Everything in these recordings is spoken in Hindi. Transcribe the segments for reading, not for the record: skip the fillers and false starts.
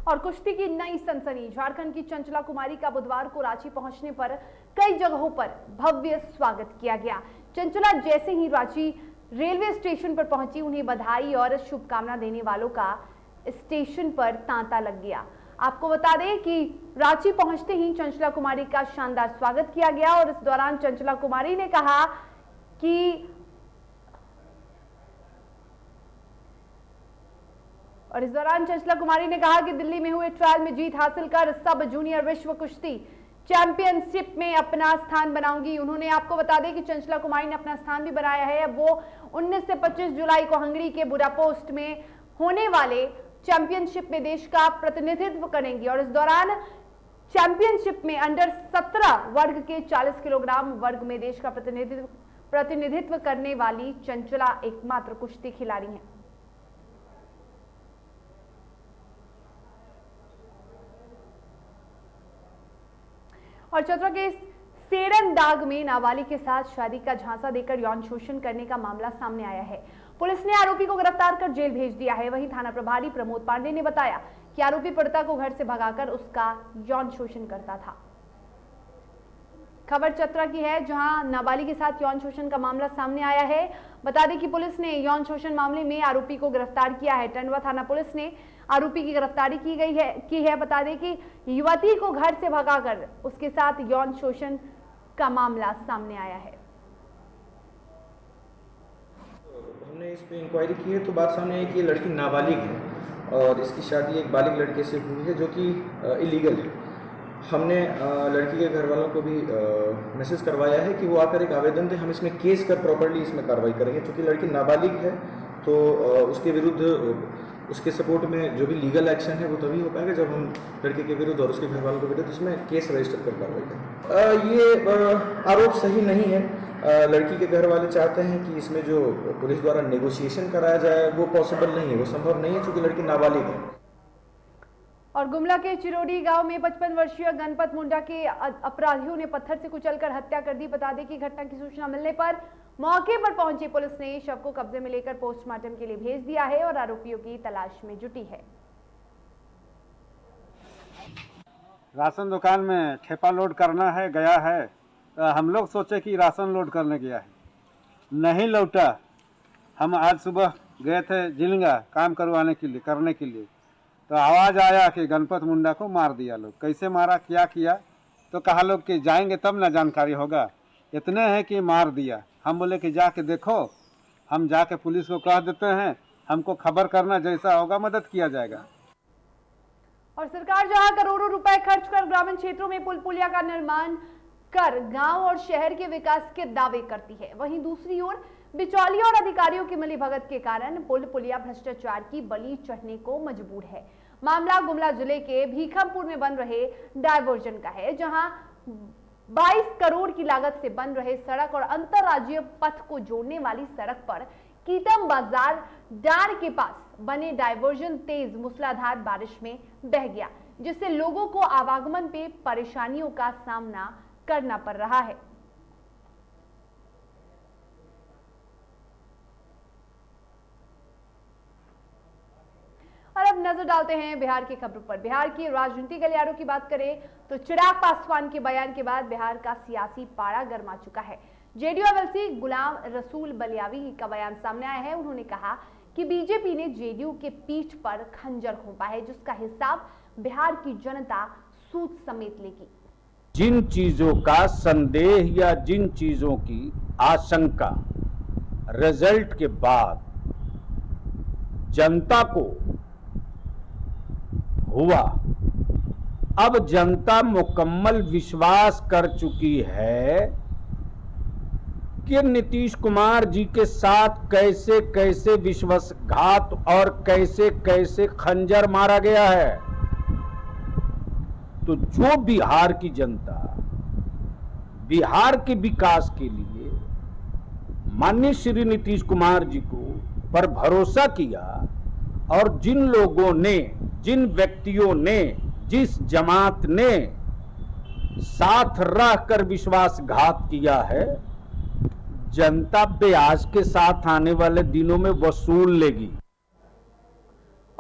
और कुश्ती की नई सनसनी। झारखंड की चंचला कुमारी का बुधवार को रांची पहुंचने पर कई जगहों पर भव्य स्वागत किया गया। चंचला जैसे ही रांची रेलवे स्टेशन पर पहुंची, उन्हें बधाई और शुभकामना देने वालों का स्टेशन पर तांता लग गया। आपको बता दें कि रांची पहुंचते ही चंचला कुमारी का शानदार स्वागत किया गया और इस दौरान चंचला कुमारी ने कहा कि दिल्ली में हुए ट्रायल में जीत हासिल कर सब जूनियर विश्व कुश्ती चैंपियनशिप में अपना स्थान बनाऊंगी। उन्होंने आपको बता दें कि चंचला कुमारी ने अपना स्थान भी बनाया है। वो 19 से 25 जुलाई को हंगरी के बुडापेस्ट में होने वाले चैंपियनशिप में देश का प्रतिनिधित्व करेंगी और इस दौरान चैंपियनशिप में अंडर 17 वर्ग के 40 किलोग्राम वर्ग में देश का प्रतिनिधित्व करने वाली चंचला एकमात्र कुश्ती खिलाड़ी हैं। और चतरा के सेरनदाग में नाबालिग के साथ शादी का झांसा देकर यौन शोषण करने का मामला सामने आया है। पुलिस ने आरोपी को गिरफ्तार कर जेल भेज दिया है। वहीं थाना प्रभारी प्रमोद पांडे ने बताया कि आरोपी पीड़िता को घर से भगाकर उसका यौन शोषण करता था। खबर चतरा की है, जहां नाबालिग के साथ यौन शोषण का मामला सामने आया है। बता दें कि पुलिस ने यौन शोषण मामले में आरोपी को गिरफ्तार किया है। टंडवा थाना पुलिस ने आरोपी की गिरफ्तारी की है। बता दें कि युवती को घर से भगाकर उसके साथ यौन शोषण का मामला सामने आया है। हमने इस पे इंक्वायरी की है तो बात सामने आई कि ये लड़की नाबालिग है और इसकी शादी एक बालिग लड़के से हुई है जो कि इलीगल है। हमने लड़की के घर वालों को भी मैसेज करवाया है कि वो आकर एक आवेदन दे, हम इसमें केस कर प्रॉपर्ली इसमें कार्रवाई करेंगे। क्योंकि लड़की नाबालिग है तो उसके विरुद्ध उसके सपोर्ट में जो भी लीगल एक्शन है वो तभी हो पाएगा जब हम लड़के के विरुद्ध और उसके घर वालों के विरुद्ध इसमें केस रजिस्टर कर कार्रवाई करें। ये आरोप सही नहीं है। लड़की के घर वाले चाहते हैं कि इसमें जो पुलिस द्वारा नेगोशिएशन कराया जाए वो पॉसिबल नहीं है, वो संभव नहीं है क्योंकि लड़की नाबालिग है। और गुमला के चिरोड़ी गांव में 55 वर्षीय गणपत मुंडा के अपराधियों ने पत्थर से कुचलकर हत्या कर दी। बता दें कि घटना की सूचना मिलने पर मौके पर पहुंची पुलिस ने शव को कब्जे में लेकर पोस्टमार्टम के लिए भेज दिया है और आरोपियों की तलाश में जुटी है। राशन दुकान में ठेपा लोड करना है, गया है। हम लोग सोचे कि राशन लोड करने गया है, नहीं लौटा। हम आज सुबह गए थे जिलंगा काम करने के लिए तो आवाज़ आया कि गणपत मुंडा को मार दिया लोग। कैसे मारा, क्या किया, तो कहा लोग कि जाएंगे तब ना जानकारी होगा। इतने हैं कि मार दिया। हम बोले कि जाके देखो, हम जाके पुलिस को कह देते हैं, हमको खबर करना, जैसा होगा मदद किया जाएगा। और सरकार जहां करोड़ों रुपए खर्च कर ग्रामीण क्षेत्रों में पुल पुलिया का निर्माण कर गांव और शहर के विकास के दावे करती है, वहीं दूसरी ओर बिचौलियों और अधिकारियों की मिलीभगत के कारण पुल पुलिया भ्रष्टाचार की बलि चढ़ने को मजबूर है। मामला गुमला जिले के भीखमपुर में बन रहे डायवर्जन का है, जहां 22 करोड़ की लागत से बन रहे सड़क और अंतरराज्यीय पथ को जोड़ने वाली सड़क पर कीतम बाजार डार के पास बने डायवर्जन तेज मूसलाधार बारिश में बह गया, जिससे लोगों को आवागमन पे परेशानियों का सामना करना पड़ रहा है। और अब नजर डालते हैं बिहार की खबरों पर। बिहार की राजनीतिक गलियारों की बात करें तो चिराग पासवान के बयान के बाद बिहार का सियासी पारा गर्मा चुका है। जेडीयू एमएलसी गुलाम रसूल बलियावी का बयान सामने आया है। उन्होंने कहा कि बीजेपी ने जेडीयू के पीठ पर खंजर घोंपा है, जिसका हिसाब बिहार की जनता सूद समेत लेगी। जिन चीजों का संदेह या जिन चीजों की आशंका रिजल्ट के बाद जनता को हुआ, अब जनता मुकम्मल विश्वास कर चुकी है कि नीतीश कुमार जी के साथ कैसे कैसे विश्वासघात और कैसे कैसे खंजर मारा गया है। तो जो बिहार की जनता बिहार के विकास के लिए माननीय श्री नीतीश कुमार जी को पर भरोसा किया और जिन लोगों ने, जिन व्यक्तियों ने, जिस जमात ने साथ रहकर विश्वासघात किया है, जनता ब्याज के साथ आने वाले दिनों में वसूल लेगी।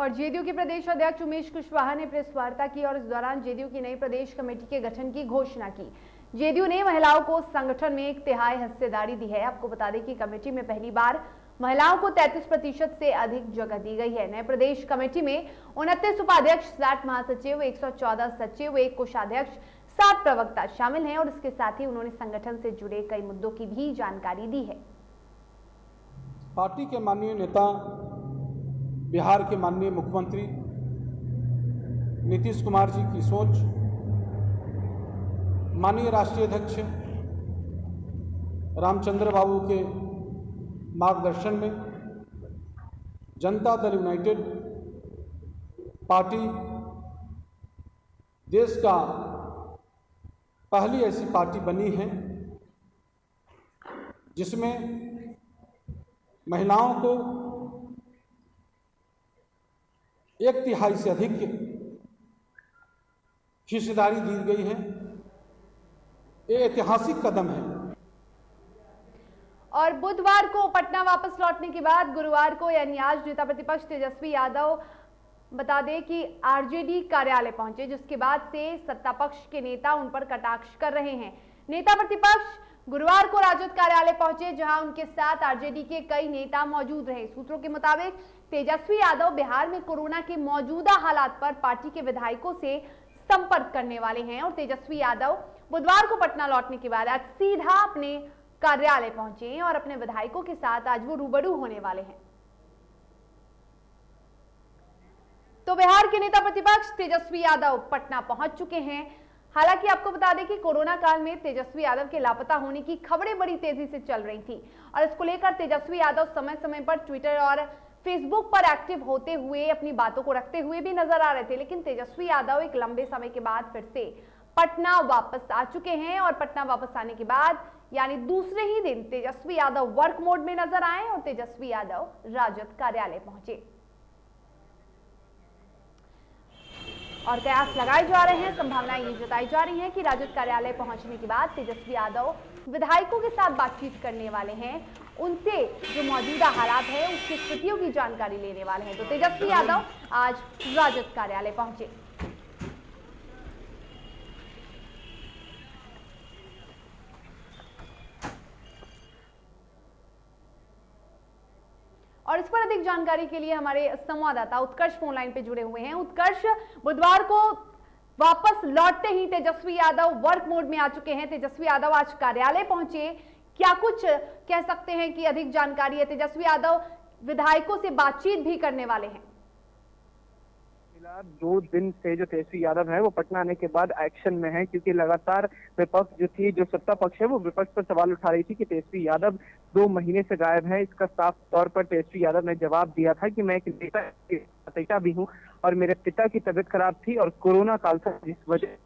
और जेडीयू के प्रदेश अध्यक्ष उमेश कुशवाहा ने प्रेस वार्ता की और इस दौरान जेडीयू की नई प्रदेश कमेटी के गठन की घोषणा की। जेडीयू ने महिलाओं को संगठन में 1/3 हिस्सेदारी दी है। आपको बता दें कि कमेटी में पहली बार महिलाओं को 33% से अधिक जगह दी गई है। नए प्रदेश कमेटी में 29 उपाध्यक्ष, 60 महासचिव, 114 सचिव, 1 कोषाध्यक्ष, 7 प्रवक्ता शामिल हैं और इसके साथ ही उन्होंने संगठन से जुड़े कई मुद्दों की भी जानकारी दी है। पार्टी के माननीय नेता, बिहार के माननीय मुख्यमंत्री नीतीश कुमार जी की सोच, माननीय राष्ट्रीय अध्यक्ष रामचंद्र बाबू के मार्गदर्शन में जनता दल यूनाइटेड पार्टी देश का पहली ऐसी पार्टी बनी है जिसमें महिलाओं को 1/3 से अधिक हिस्सेदारी दी गई है। ये ऐतिहासिक कदम है। और बुधवार को पटना वापस लौटने के बाद गुरुवार को यानी आज नेता प्रतिपक्ष तेजस्वी यादव बता दें कि आरजेडी कार्यालय पहुंचे, जिसके बाद से सत्ता पक्ष के नेता उन पर कटाक्ष कर रहे हैं। नेता प्रतिपक्ष गुरुवार को राजद कार्यालय पहुंचे, जहां उनके साथ आरजेडी के कई नेता मौजूद रहे। सूत्रों के मुताबिक तेजस्वी यादव बिहार में कोरोना के मौजूदा हालात पर पार्टी के विधायकों से संपर्क करने वाले हैं और तेजस्वी यादव बुधवार को पटना लौटने के बाद आज सीधा अपने कार्यालय पहुंचे और अपने विधायकों के साथ आज वो रूबरू होने वाले हैं। तो बिहार के नेता प्रतिपक्ष तेजस्वी यादव पटना पहुंच चुके हैं। हालांकि आपको बता दें कि कोरोना काल में तेजस्वी यादव के लापता होने की खबरें बड़ी तेजी से चल रही थी और इसको लेकर तेजस्वी यादव समय समय पर ट्विटर और फेसबुक पर एक्टिव होते हुए अपनी बातों को रखते हुए भी नजर आ रहे थे। लेकिन तेजस्वी यादव एक लंबे समय के बाद फिर से पटना वापस आ चुके हैं और पटना वापस आने के बाद यानी दूसरे ही दिन तेजस्वी यादव वर्क मोड में नजर आए और तेजस्वी यादव राजद कार्यालय पहुंचे और कयास लगाए जा रहे हैं। संभावनाएं ये जताई जा रही हैं कि राजद कार्यालय पहुंचने के बाद तेजस्वी यादव विधायकों के साथ बातचीत करने वाले हैं, उनसे जो मौजूदा हालात है उसकी स्थितियों की जानकारी लेने वाले हैं। तो तेजस्वी यादव आज राजद कार्यालय पहुंचे। और इस पर अधिक जानकारी के लिए हमारे संवाददाता उत्कर्ष फोन लाइन पे जुड़े हुए हैं। उत्कर्ष, बुधवार को वापस लौटते ही तेजस्वी यादव वर्क मोड में आ चुके हैं। तेजस्वी यादव आज कार्यालय पहुंचे, क्या कुछ कह सकते हैं कि अधिक जानकारी है? तेजस्वी यादव विधायकों से बातचीत भी करने वाले हैं। 2 दिन से जो तेजस्वी यादव है वो पटना आने के बाद एक्शन में है, क्योंकि लगातार विपक्ष जो सत्ता पक्ष है वो विपक्ष पर सवाल उठा रही थी कि तेजस्वी यादव 2 महीने से गायब है। इसका साफ तौर पर तेजस्वी यादव ने जवाब दिया था कि मैं एक नेता भी हूं और मेरे पिता की तबीयत खराब थी और कोरोना काल था, जिस वजह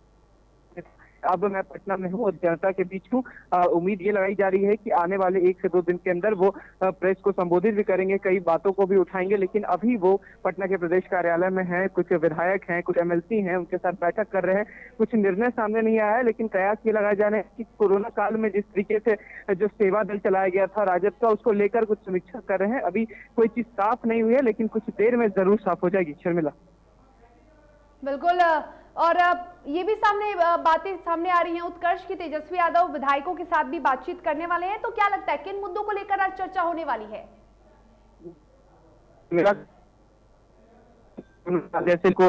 अब मैं पटना में हूँ और जनता के बीच हूँ। उम्मीद ये लगाई जा रही है कि आने वाले 1 से 2 दिन के अंदर वो प्रेस को संबोधित भी करेंगे, कई बातों को भी उठाएंगे। लेकिन अभी वो पटना के प्रदेश कार्यालय में हैं, कुछ विधायक हैं, कुछ एमएलसी हैं, उनके साथ बैठक कर रहे हैं। कुछ निर्णय सामने नहीं आया है, लेकिन कयास ये लगाए जा रहे हैं कि कोरोना काल में जिस तरीके से जो सेवा दल चलाया गया था राजद का, उसको लेकर कुछ समीक्षा कर रहे हैं। अभी कोई चीज साफ नहीं हुई है, लेकिन कुछ देर में जरूर साफ हो जाएगी। शर्मिला, बिल्कुल। और ये भी बातें सामने आ रही हैं उत्कर्ष की तेजस्वी यादव विधायकों के साथ भी बातचीत करने वाले हैं। तो क्या लगता है किन मुद्दों को लेकर आज चर्चा होने वाली है? जैसे को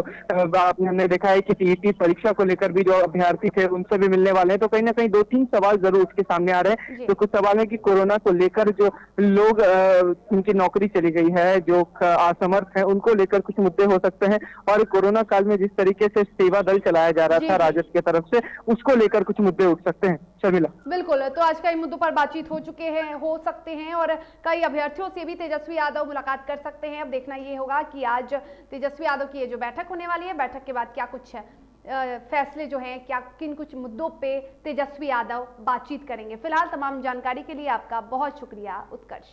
हमने देखा है कि टीईटी परीक्षा को लेकर भी जो अभ्यर्थी थे उनसे भी मिलने वाले हैं, तो कहीं ना कहीं 2-3 सवाल जरूर उसके सामने आ रहे हैं। तो कुछ सवाल है कि कोरोना को लेकर जो लोग उनकी नौकरी चली गई है, जो असमर्थ है, उनको लेकर कुछ मुद्दे हो सकते हैं। और कोरोना काल में जिस तरीके से सेवा दल चलाया जा रहा था राजद की तरफ से, उसको लेकर कुछ मुद्दे उठ सकते हैं। शर्मिला, बिल्कुल। तो आज कई मुद्दों पर बातचीत हो सकते हैं और कई अभ्यर्थियों से भी तेजस्वी यादव मुलाकात कर सकते हैं। अब देखना ये होगा कि आज तेजस्वी यादव की ये जो बैठक होने वाली है, बैठक के बाद क्या कुछ फैसले जो हैं, क्या किन कुछ मुद्दों पे तेजस्वी यादव बातचीत करेंगे। फिलहाल तमाम जानकारी के लिए आपका बहुत शुक्रिया उत्कर्ष।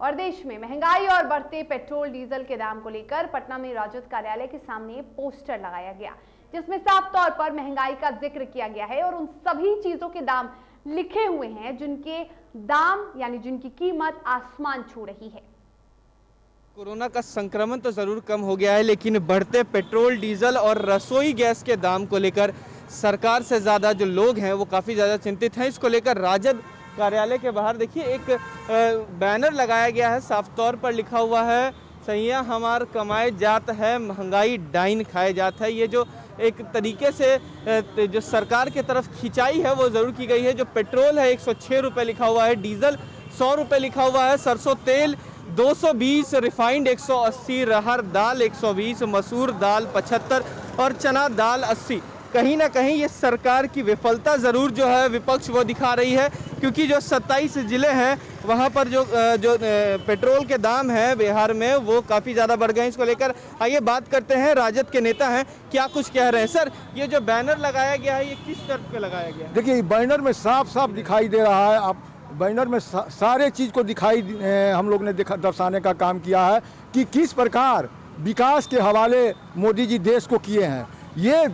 और देश में महंगाई और बढ़ते पेट्रोल डीजल के दाम को लेकर पटना में राजद कार्यालय के सामने पोस्टर लगाया गया, जिसमें साफ तौर पर महंगाई का जिक्र किया गया है और उन सभी चीजों के दाम लिखे हुए हैं जिनके दाम यानी जिनकी कीमत आसमान छू रही है। कोरोना का संक्रमण तो ज़रूर कम हो गया है, लेकिन बढ़ते पेट्रोल, डीजल और रसोई गैस के दाम को लेकर सरकार से ज़्यादा जो लोग हैं वो काफ़ी ज़्यादा चिंतित हैं। इसको लेकर राजद कार्यालय के बाहर देखिए एक बैनर लगाया गया है, साफ तौर पर लिखा हुआ है सैया हमार कमाए जात है, महंगाई डाइन खाए जात है। ये जो एक तरीके से जो सरकार की तरफ खिंचाई है वो ज़रूर की गई है। जो पेट्रोल है 106 रुपये लिखा हुआ है, डीजल 100 रुपये लिखा हुआ है, सरसों तेल 220, रिफाइंड 180, रहर दाल 120, मसूर दाल 75 और चना दाल 80। कहीं ना कहीं ये सरकार की विफलता ज़रूर जो है विपक्ष वो दिखा रही है, क्योंकि जो 27 ज़िले हैं वहाँ पर जो पेट्रोल के दाम हैं बिहार में वो काफ़ी ज़्यादा बढ़ गए हैं। इसको लेकर आइए बात करते हैं, राजद के नेता हैं, क्या कुछ कह रहे हैं। सर, ये जो बैनर लगाया गया है ये किस तर्क पे लगाया गया है? देखिए, बैनर में साफ साफ दिखाई दे रहा है, आप बैनर में सारे चीज़ को हम लोग ने दर्शाने का काम किया है कि किस प्रकार विकास के हवाले मोदी जी देश को किए हैं। ये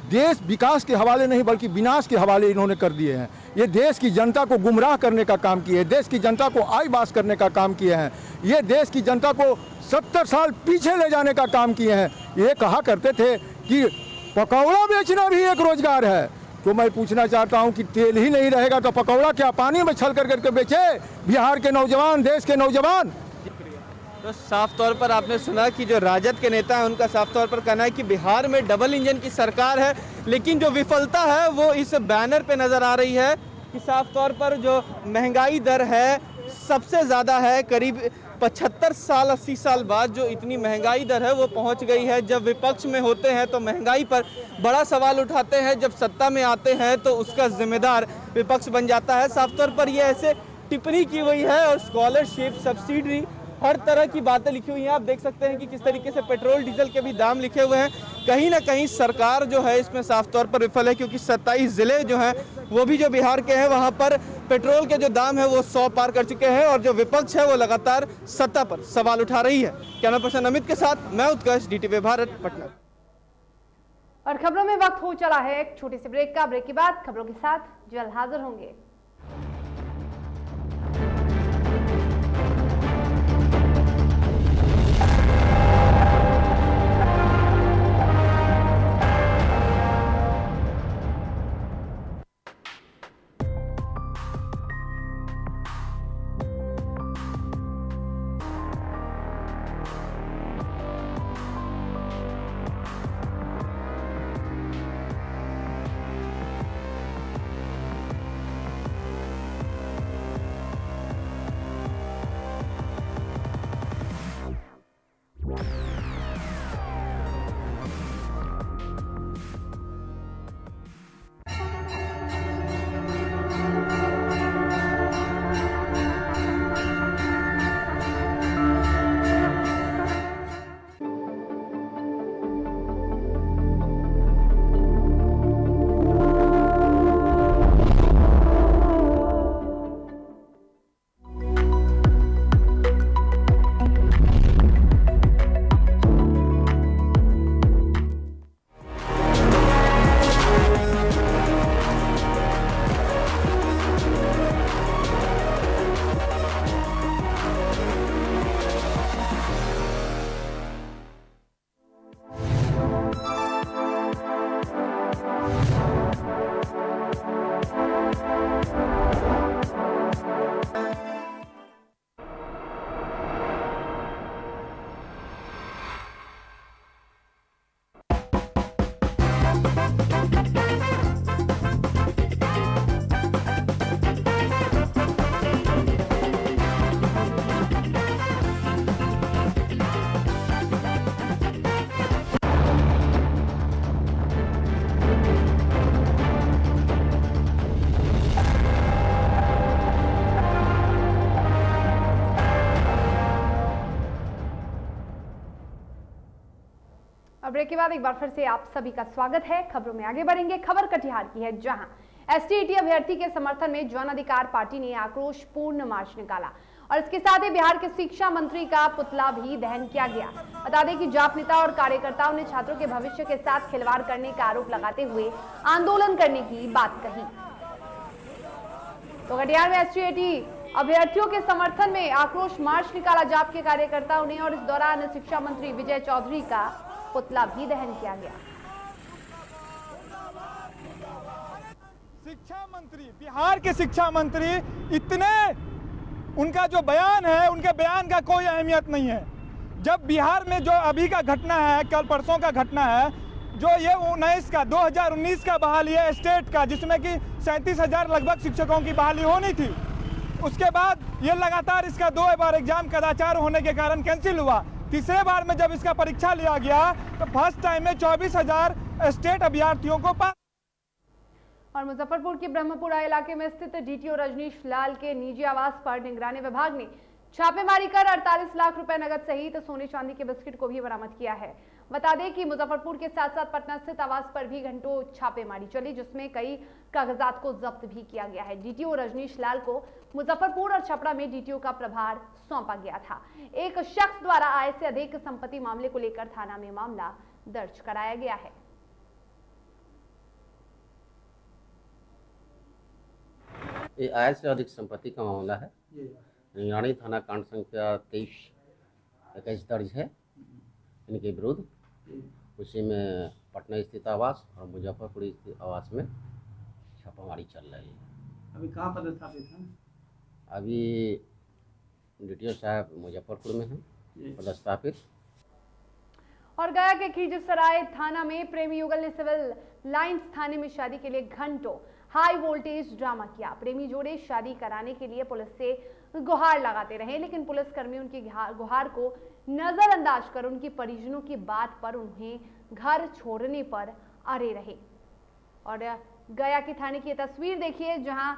देश विकास के हवाले नहीं बल्कि विनाश के हवाले इन्होंने कर दिए हैं। ये देश की जनता को गुमराह करने का काम किए हैं, देश की जनता को आईबास करने का काम किए हैं, ये देश की जनता को 70 साल पीछे ले जाने का काम किए हैं। ये कहा करते थे कि पकौड़ा बेचना भी एक रोजगार है, तो मैं पूछना चाहता हूं कि तेल ही नहीं रहेगा तो पकौड़ा क्या पानी में छल करके बेचे बिहार के नौजवान, देश के नौजवान। तो साफ तौर पर आपने सुना कि जो राजद के नेता हैं उनका साफ तौर पर कहना है कि बिहार में डबल इंजन की सरकार है, लेकिन जो विफलता है वो इस बैनर पे नज़र आ रही है कि साफ तौर पर जो महंगाई दर है सबसे ज़्यादा है। करीब 75 साल 80 साल बाद जो इतनी महंगाई दर है वो पहुंच गई है। जब विपक्ष में होते हैं तो महंगाई पर बड़ा सवाल उठाते हैं, जब सत्ता में आते हैं तो उसका जिम्मेदार विपक्ष बन जाता है। साफ तौर पर ये ऐसे टिप्पणी की हुई है और स्कॉलरशिप, सब्सिडी, हर तरह की बातें लिखी हुई हैं। आप देख सकते हैं कि किस तरीके से पेट्रोल डीजल के भी दाम लिखे हुए हैं। कहीं ना कहीं सरकार जो है इसमें साफ तौर पर विफल है, क्योंकि 27 ज़िले जो हैं वो भी जो बिहार के हैं वहाँ पर पेट्रोल के जो दाम है वो 100 पार कर चुके हैं और जो विपक्ष है वो लगातार सत्ता पर सवाल उठा रही है। कैमरा पर्सन अमित के साथ मैं उत्कर्ष, DTV भारत, पटना। और खबरों में वक्त हो चला है एक छोटे से ब्रेक का। ब्रेक के बाद खबरों के साथ जल्द हाजिर होंगे। ब्रेक के बाद एक बार फिर से आप सभी का स्वागत है। खबरों में आगे बढ़ेंगे। खबर कटिहार की है, जहां एसटीईटी अभ्यर्थी के समर्थन में जन अधिकार पार्टी ने आक्रोशपूर्ण मार्च निकाला और इसके साथ ही बिहार के शिक्षा मंत्री का पुतला भी दहन किया गया। बता दें कि जाप नेता और कार्यकर्ताओं ने छात्रों के भविष्य के साथ खिलवाड़ करने का आरोप लगाते हुए आंदोलन करने की बात कही। तो कटिहार में एसटीईटी अभ्यर्थियों के समर्थन में आक्रोश मार्च निकाला जाप के कार्यकर्ताओं ने और इस दौरान शिक्षा मंत्री विजय चौधरी का पुतला भी दहन किया गया। शिक्षा मंत्री, बिहार के शिक्षा मंत्री इतने, उनका जो बयान है, उनके बयान का कोई अहमियत नहीं है। जब बिहार में जो अभी का घटना है, कल परसों का घटना है, जो ये 2019 का बहाली है स्टेट का, जिसमें कि 37,000 लगभग शिक्षकों की बहाली होनी थी, उसके बाद ये लगातार इसका 2 बार एग्जाम कदाचार होने के कारण कैंसिल हुआ। तीसरे बार में जब इसका परीक्षा लिया गया तो फर्स्ट टाइम में 24,000 स्टेट अभ्यर्थियों को पास। और मुजफ्फरपुर के ब्रह्मपुरा इलाके में स्थित डीटीओ रजनीश लाल के निजी आवास पर निगरानी विभाग ने छापेमारी कर 48 लाख रुपए नगद सहित सोने चांदी के बिस्किट को भी बरामद किया है। बता दें कि मुजफ्फरपुर के साथ साथ पटना स्थित आवास पर भी घंटों छापेमारी चली, जिसमें कई कागजात को जब्त भी किया गया है। डीटीओ रजनीश लाल को मुजफ्फरपुर और छपरा में डीटीओ का प्रभार सौंपा गया था। एक शख्स द्वारा आय से अधिक संपत्ति मामले को लेकर थाना में मामला दर्ज कराया गया है। ये आय से अधिक संपत्ति का मामला है। निगरानी थाना कांड संख्या 23-21 दर्ज है इनके विरुद्ध। उसी में पटना स्थित आवास और मुजफ्फरपुर स्थित आवास में छापामारी चल रही है। अभी कहाँ पदस्थापित हैं? अभी डीटीओ साहब मुजफ्फरपुर में हैं पदस्थापित। और गया के खीजसराय थाना में प्रेमी युगल ने सिविल लाइंस थाने में शादी के लिए घंटों हाई वोल्टेज ड्रामा किया। प्रेमी जोड़े शादी कराने के लिए पुलिस से गुहार लगाते रहे, लेकिन पुलिसकर्मी उनकी गुहार को नजरअंदाज कर उनकी परिजनों की बात पर उन्हें घर छोड़ने पर अड़े रहे। और गया के थाने की तस्वीर देखिए, जहां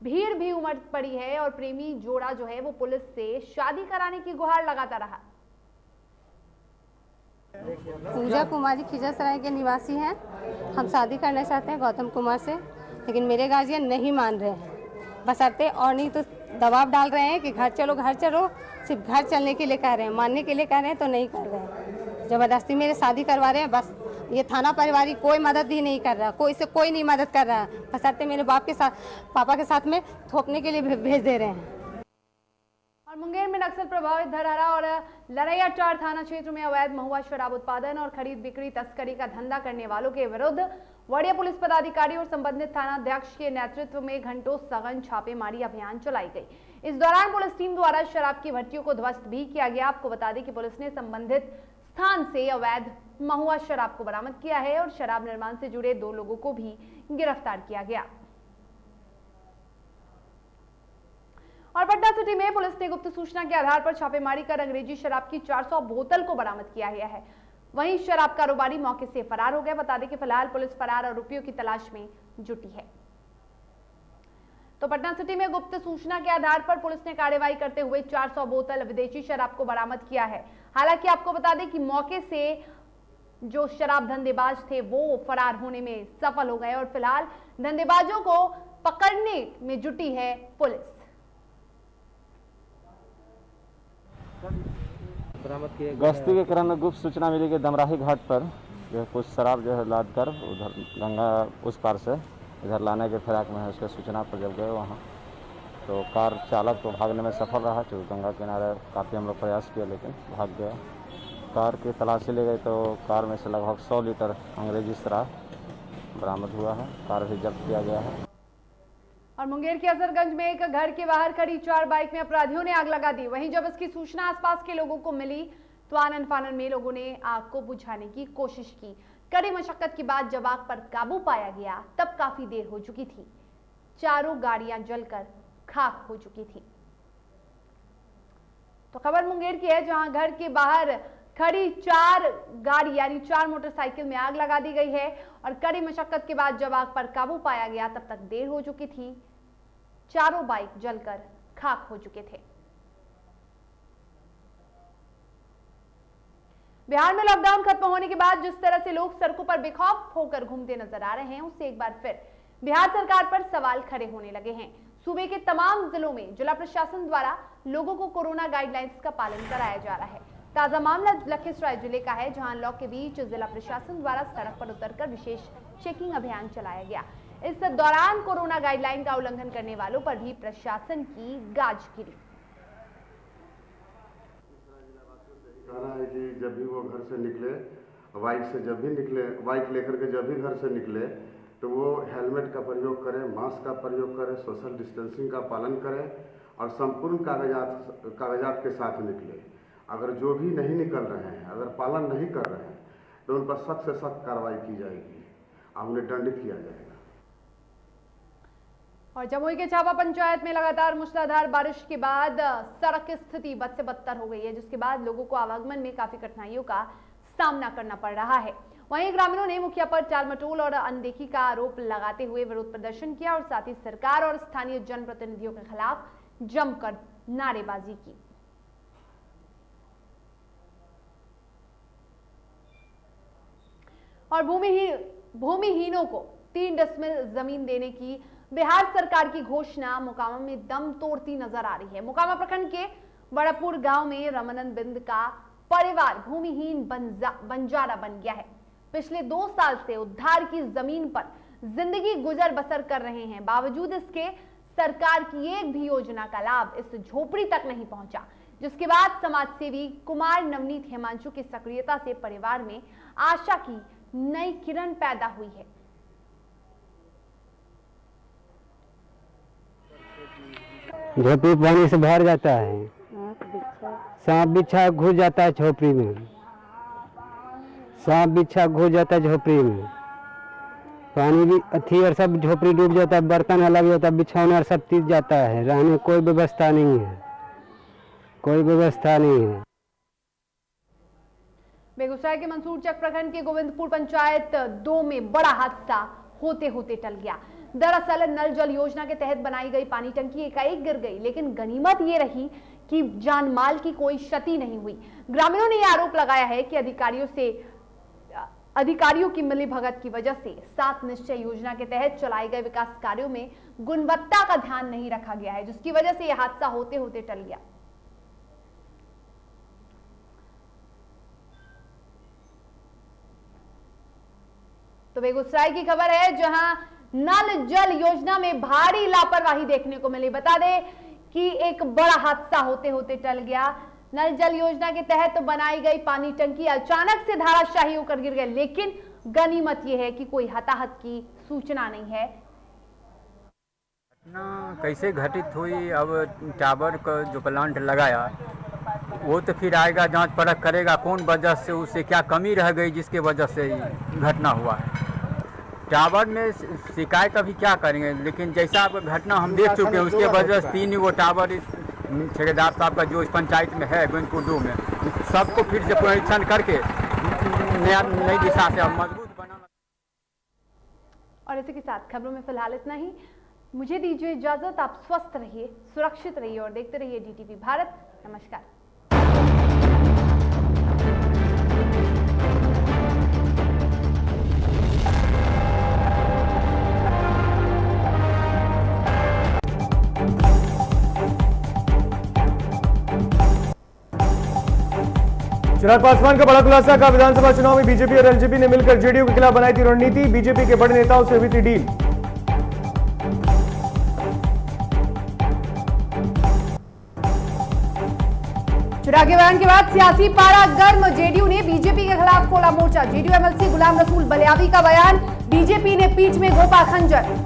भीड़ भी उमड़ पड़ी है और प्रेमी जोड़ा जो है वो पुलिस से शादी कराने की गुहार लगाता रहा। पूजा कुमारी खिजसराय के निवासी हैं। हम शादी करना चाहते हैं गौतम कुमार से, लेकिन मेरे गार्जियन नहीं मान रहे हैं। बशर्ते और नहीं तो दबाव डाल रहे हैं कि घर चलो घर चलो, सिर्फ घर चलने के लिए कह रहे हैं, मानने के लिए कह रहे हैं तो नहीं कर रहे हैं। ज़बरदस्ती मेरे शादी करवा रहे हैं। बस ये थाना परिवार कोई मदद ही नहीं कर रहा, कोई से कोई नहीं मदद कर रहा है। बशर्ते मेरे बाप के साथ, पापा के साथ में थोपने के लिए भेज दे रहे हैं। और मुंगेर में नक्सल प्रभावित धरहरा और लरैयाटांड़ थाना क्षेत्र में अवैध महुआ शराब उत्पादन और खरीद बिक्री तस्करी का धंधा करने वालों के विरुद्ध वरीय पुलिस पदाधिकारी और संबंधित थाना अध्यक्ष के नेतृत्व में घंटों सघन छापेमारी अभियान चलाई गई। इस दौरान पुलिस टीम द्वारा शराब की भट्टियों को ध्वस्त भी किया गया। आपको बता दें कि पुलिस ने संबंधित स्थान से अवैध महुआ शराब को बरामद किया है और शराब निर्माण से जुड़े 2 लोगों को भी गिरफ्तार किया गया। और पटना सिटी में पुलिस ने गुप्त सूचना के आधार पर छापेमारी कर अंग्रेजी शराब की 400 बोतल को बरामद किया गया है। वहीं शराब कारोबारी मौके से फरार हो गए। बता दें कि फिलहाल पुलिस फरार आरोपियों की तलाश में जुटी है। तो पटना सिटी में गुप्त सूचना के आधार पर पुलिस ने कार्रवाई करते हुए 400 बोतल विदेशी शराब को बरामद किया है। हालांकि आपको बता दें कि मौके से जो शराब धंधेबाज थे वो फरार होने में सफल हो गए और फिलहाल धंधेबाजों को पकड़ने में जुटी है पुलिस। गश्ती के क्रम में गुप्त सूचना मिली कि दमराही घाट पर जो है कुछ शराब जो है लाद कर उधर गंगा उस पार से इधर लाने के फिराक में है। उसके सूचना पर जब गए वहाँ तो कार चालक तो भागने में सफल रहा, क्योंकि गंगा किनारे काफ़ी हम लोग प्रयास किया लेकिन भाग गया। कार की तलाशी ले गई तो कार में से लगभग 100 लीटर अंग्रेजी शराब बरामद हुआ है। कार भी जब्त किया गया है। और मुंगेर के असरगंज में एक घर के बाहर खड़ी 4 बाइक में अपराधियों ने आग लगा दी। वहीं जब इसकी सूचना आसपास के लोगों को मिली तो आनन फानन में लोगों ने आग को बुझाने की कोशिश की। कड़ी मशक्कत के बाद जब आग पर काबू पाया गया तब काफी देर हो चुकी थी। चारों गाड़ियां जलकर खाक हो चुकी थी। तो खबर मुंगेर की है, जहां घर के बाहर खड़ी 4 गाड़ी यानी 4 मोटरसाइकिल में आग लगा दी गई है और कड़ी मशक्कत के बाद जब आग पर काबू पाया गया तब तक देर हो चुकी थी। चारों बाइक जलकर खाक हो चुके थे। बिहार में लॉकडाउन खत्म होने के बाद जिस तरह से लोग सड़कों पर बेखौफ होकर घूमते नजर आ रहे हैं, उससे एक बार फिर बिहार सरकार पर सवाल खड़े होने लगे हैं। सूबे के तमाम जिलों में जिला प्रशासन द्वारा लोगों को कोरोना गाइडलाइंस का पालन कराया जा रहा है। ताजा मामला लखीसराय जिले का है, जहां लॉक के बीच जिला प्रशासन द्वारा सड़क पर उतरकर विशेष चेकिंग अभियान चलाया गया। इस दौरान कोरोना गाइडलाइन का उल्लंघन करने वालों पर भी प्रशासन की गाज गिरी। कहना है कि जब भी वो घर से निकले, बाइक से जब भी निकले, बाइक लेकर के जब भी घर से निकले तो वो हेलमेट का प्रयोग करें, मास्क का प्रयोग करें, सोशल डिस्टेंसिंग का पालन करें और संपूर्ण कागजात के साथ निकले। अगर जो भी नहीं निकल रहे हैं, अगर पालन नहीं कर रहे हैं तो उन पर सख्त से सख्त कार्रवाई की जाएगी और उन्हें दंडित किया जाएगा। और जमुई के छापा पंचायत में लगातार मूसलाधार बारिश के बाद सड़क की स्थिति बद से बदतर हो गई है, जिसके बाद लोगों को आवागमन में काफी कठिनाइयों का सामना करना पड़ रहा है। वहीं ग्रामीणों ने मुखिया पर टालमटोल और अनदेखी का आरोप लगाते हुए विरोध प्रदर्शन किया और साथ ही सरकार और स्थानीय जनप्रतिनिधियों के खिलाफ जमकर नारेबाजी की। और भूमिहीनों को 3 डिसमिल जमीन देने की बिहार सरकार की घोषणा मोकामा में दम तोड़ती नजर आ रही है। मोकामा प्रखंड के बड़ापुर गांव में रमनन बिंद का परिवार भूमिहीन बंजारा बन गया है। पिछले 2 साल से उद्धार की जमीन पर जिंदगी गुजर बसर कर रहे हैं। बावजूद इसके सरकार की एक भी योजना का लाभ इस झोपड़ी तक नहीं पहुंचा, जिसके बाद समाजसेवी कुमार नवनीत हेमांशु की सक्रियता से परिवार में आशा की नई किरण पैदा हुई है। झोपड़ी पानी से भर जाता है, सांप बिच्छा घुस जाता है झोपड़ी में, सांप बिच्छा घुस जाता है झोपड़ी में, पानी भी अथी और सब झोपड़ी डूब जाता है, बर्तन अलग होता है, बिछौना और सब तीज जाता है, रहने कोई व्यवस्था नहीं है, कोई व्यवस्था नहीं है। बेगूसराय के मंसूरचक प्रखंड के गोविंदपुर पंचायत 2 में बड़ा हादसा होते होते टल गया। दरअसल नल जल योजना के तहत बनाई गई पानी टंकी एकाएक गिर गई, लेकिन गनीमत ये रही कि जान माल की कोई क्षति नहीं हुई। ग्रामीणों ने यह आरोप लगाया है कि अधिकारियों की मिलीभगत की वजह से 7 निश्चय योजना के तहत चलाए गए विकास कार्यों में गुणवत्ता का ध्यान नहीं रखा गया है, जिसकी वजह से यह हादसा होते होते टल गया। तो बेगूसराय की खबर है, जहां नल जल योजना में भारी लापरवाही देखने को मिली। बता दें कि एक बड़ा हादसा होते होते टल गया। नल जल योजना के तहत बनाई गई पानी टंकी अचानक से धाराशाही होकर गिर गई, लेकिन गनीमत यह है कि कोई हताहत की सूचना नहीं है। घटना कैसे घटित हुई, अब टावर का जो प्लांट लगाया वो तो फिर आएगा, जांच परख करेगा कौन वजह से, उससे क्या कमी रह गई जिसके वजह से घटना हुआ है। टावर में शिकायत अभी क्या करेंगे, लेकिन जैसा आप घटना हम देख चुके हैं उसके वजह से 3 वो टावर ठेकेदार साहब का जो इस पंचायत में है गोविंदपुर 2 में, सबको फिर से परीक्षण करके नई दिशा से मजबूत बनाना। और इसी के साथ खबरों में फिलहाल इतना ही। मुझे दीजिए इजाजत। आप स्वस्थ रहिए, सुरक्षित रहिए और देखते रहिए DTV भारत। नमस्कार। चिराग पासवान का बड़ा खुलासा का विधानसभा चुनाव में बीजेपी और एलजेपी ने मिलकर जेडीयू के खिलाफ बनाई थी रणनीति, बीजेपी के बड़े नेताओं से हुई थी डील। चिराग के बयान के बाद सियासी पारा गर्म, जेडीयू ने बीजेपी के खिलाफ खोला मोर्चा। जेडीयू एमएलसी गुलाम रसूल बलियावी का बयान, बीजेपी ने पीठ में घोंपा खंजर।